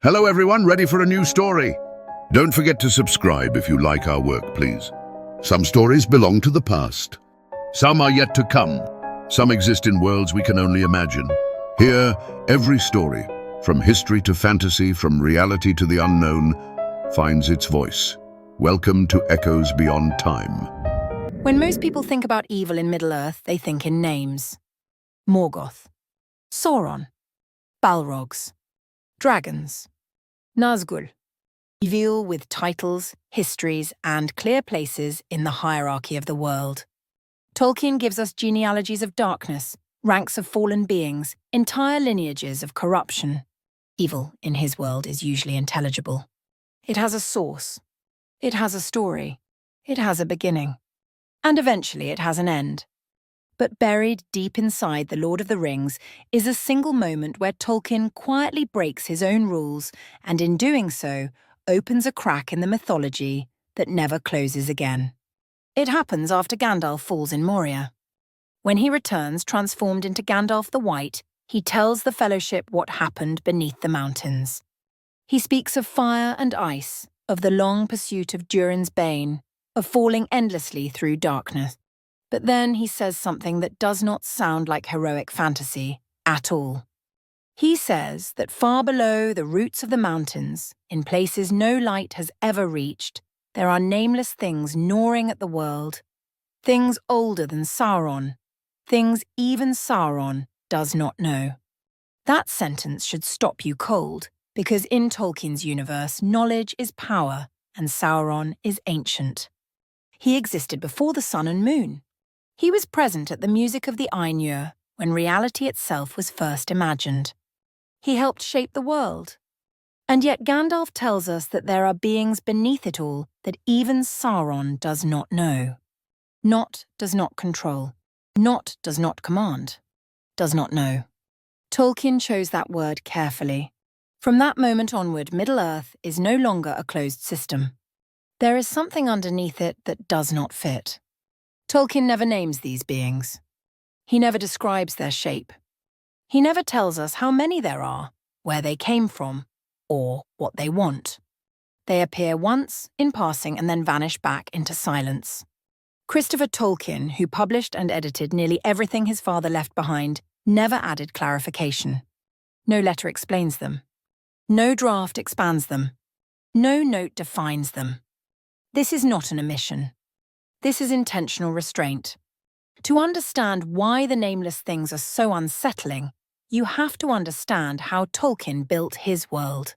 Hello everyone, ready for a new story? Don't forget to subscribe if you like our work, please. Some stories belong to the past. Some are yet to come. Some exist in worlds we can only imagine. Here, every story, from history to fantasy, from reality to the unknown, finds its voice. Welcome to Echoes Beyond Time. When most people think about evil in Middle-earth, they think in names. Morgoth, Sauron, Balrogs, dragons, Nazgul. Evil with titles, histories, and clear places in the hierarchy of the world. Tolkien gives us genealogies of darkness, ranks of fallen beings, entire lineages of corruption. Evil, in his world, is usually intelligible. It has a source. It has a story. It has a beginning. And eventually it has an end. But buried deep inside The Lord of the Rings is a single moment where Tolkien quietly breaks his own rules and in doing so opens a crack in the mythology that never closes again. It happens after Gandalf falls in Moria. When he returns transformed into Gandalf the White, he tells the Fellowship what happened beneath the mountains. He speaks of fire and ice, of the long pursuit of Durin's bane, of falling endlessly through darkness. But then he says something that does not sound like heroic fantasy at all. He says that far below the roots of the mountains, in places no light has ever reached, there are nameless things gnawing at the world, things older than Sauron, things even Sauron does not know. That sentence should stop you cold, because in Tolkien's universe, knowledge is power and Sauron is ancient. He existed before the sun and moon. He was present at the music of the Ainur when reality itself was first imagined. He helped shape the world. And yet Gandalf tells us that there are beings beneath it all that even Sauron does not know. Not does not control. Not does not command. Does not know. Tolkien chose that word carefully. From that moment onward, Middle-earth is no longer a closed system. There is something underneath it that does not fit. Tolkien never names these beings. He never describes their shape. He never tells us how many there are, where they came from, or what they want. They appear once, in passing, and then vanish back into silence. Christopher Tolkien, who published and edited nearly everything his father left behind, never added clarification. No letter explains them. No draft expands them. No note defines them. This is not an omission. This is intentional restraint. To understand why the nameless things are so unsettling, you have to understand how Tolkien built his world.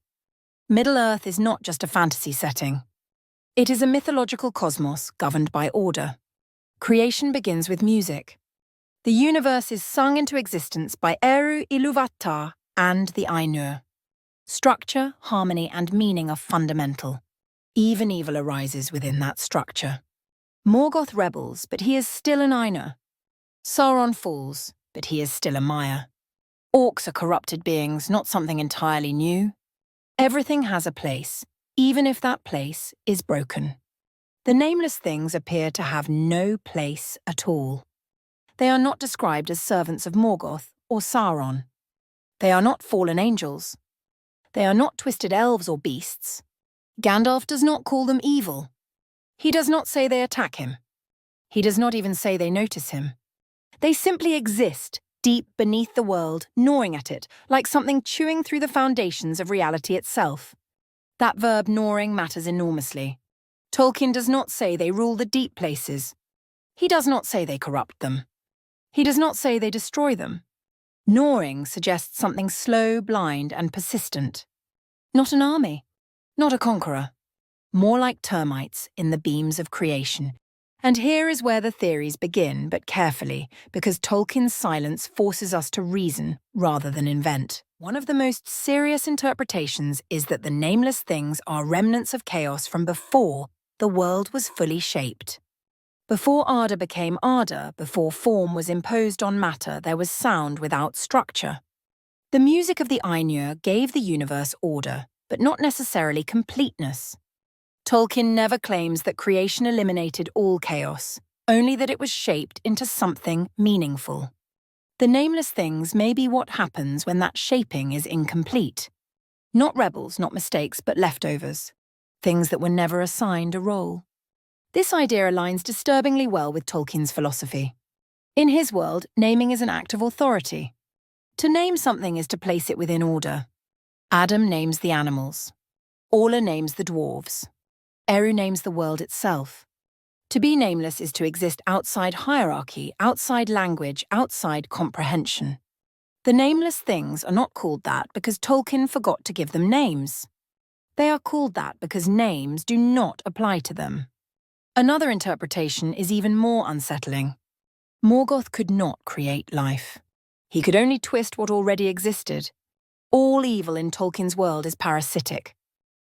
Middle-earth is not just a fantasy setting. It is a mythological cosmos governed by order. Creation begins with music. The universe is sung into existence by Eru Ilúvatar and the Ainur. Structure, harmony, and meaning are fundamental. Even evil arises within that structure. Morgoth rebels, but he is still an Ainur. Sauron falls, but he is still a Maya. Orcs are corrupted beings, not something entirely new. Everything has a place, even if that place is broken. The nameless things appear to have no place at all. They are not described as servants of Morgoth or Sauron. They are not fallen angels. They are not twisted elves or beasts. Gandalf does not call them evil. He does not say they attack him. He does not even say they notice him. They simply exist, deep beneath the world, gnawing at it, like something chewing through the foundations of reality itself. That verb gnawing matters enormously. Tolkien does not say they rule the deep places. He does not say they corrupt them. He does not say they destroy them. Gnawing suggests something slow, blind, and persistent. Not an army. Not a conqueror. More like termites in the beams of creation. And here is where the theories begin, but carefully, because Tolkien's silence forces us to reason rather than invent. One of the most serious interpretations is that the nameless things are remnants of chaos from before the world was fully shaped. Before Arda became Arda, before form was imposed on matter, there was sound without structure. The music of the Ainur gave the universe order, but not necessarily completeness. Tolkien never claims that creation eliminated all chaos, only that it was shaped into something meaningful. The nameless things may be what happens when that shaping is incomplete. Not rebels, not mistakes, but leftovers. Things that were never assigned a role. This idea aligns disturbingly well with Tolkien's philosophy. In his world, naming is an act of authority. To name something is to place it within order. Adam names the animals. Orla names the dwarves. Eru names the world itself. To be nameless is to exist outside hierarchy, outside language, outside comprehension. The nameless things are not called that because Tolkien forgot to give them names. They are called that because names do not apply to them. Another interpretation is even more unsettling. Morgoth could not create life. He could only twist what already existed. All evil in Tolkien's world is parasitic.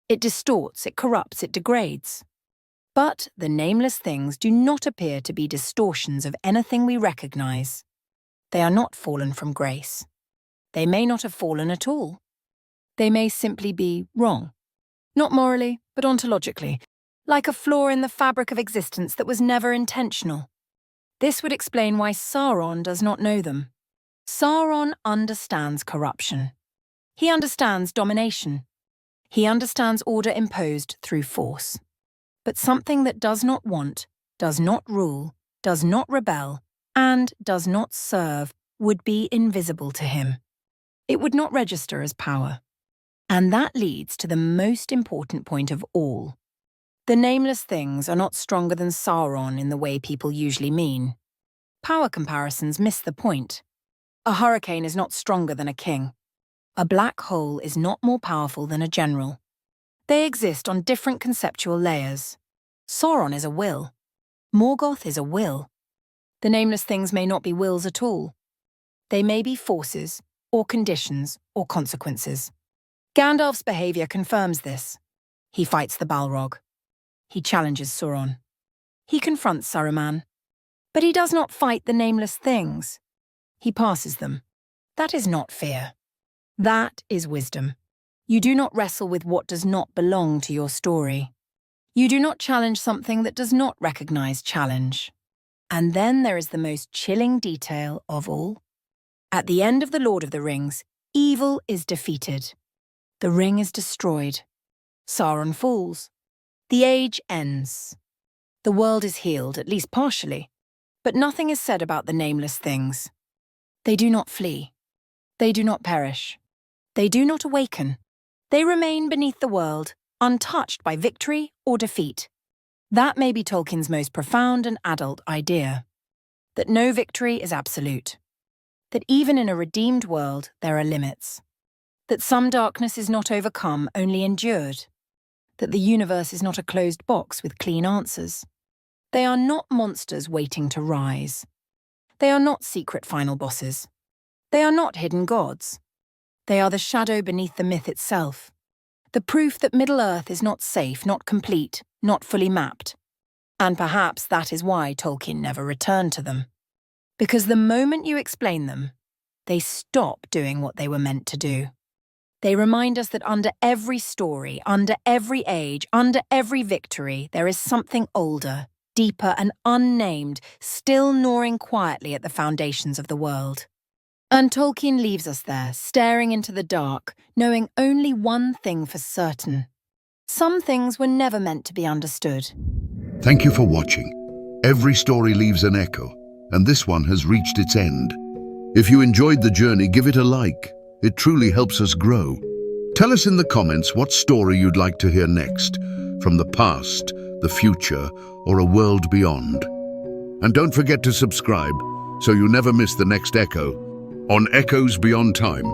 It distorts, it corrupts, it degrades. But the nameless things do not appear to be distortions of anything we recognize. They are not fallen from grace. They may not have fallen at all. They may simply be wrong. Not morally, but ontologically, like a flaw in the fabric of existence that was never intentional. This would explain why Sauron does not know them. Sauron understands corruption. He understands domination. He understands order imposed through force. But something that does not want, does not rule, does not rebel, and does not serve would be invisible to him. It would not register as power. And that leads to the most important point of all. The nameless things are not stronger than Sauron in the way people usually mean. Power comparisons miss the point. A hurricane is not stronger than a king. A black hole is not more powerful than a general. They exist on different conceptual layers. Sauron is a will. Morgoth is a will. The nameless things may not be wills at all. They may be forces, or conditions, or consequences. Gandalf's behavior confirms this. He fights the Balrog. He challenges Sauron. He confronts Saruman. But he does not fight the nameless things. He passes them. That is not fear. That is wisdom. You do not wrestle with what does not belong to your story. You do not challenge something that does not recognize challenge. And then there is the most chilling detail of all. At the end of The Lord of the Rings, evil is defeated. The ring is destroyed. Sauron falls. The age ends. The world is healed, at least partially. But nothing is said about the nameless things. They do not flee. They do not perish. They do not awaken. They remain beneath the world, untouched by victory or defeat. That may be Tolkien's most profound and adult idea. That no victory is absolute. That even in a redeemed world, there are limits. That some darkness is not overcome, only endured. That the universe is not a closed box with clean answers. They are not monsters waiting to rise. They are not secret final bosses. They are not hidden gods. They are the shadow beneath the myth itself. The proof that Middle-earth is not safe, not complete, not fully mapped. And perhaps that is why Tolkien never returned to them. Because the moment you explain them, they stop doing what they were meant to do. They remind us that under every story, under every age, under every victory, there is something older, deeper and unnamed, still gnawing quietly at the foundations of the world. And Tolkien leaves us there, staring into the dark, knowing only one thing for certain. Some things were never meant to be understood. Thank you for watching. Every story leaves an echo, and this one has reached its end. If you enjoyed the journey, give it a like. It truly helps us grow. Tell us in the comments what story you'd like to hear next, from the past, the future, or a world beyond. And don't forget to subscribe, so you never miss the next echo on Echoes Beyond Time.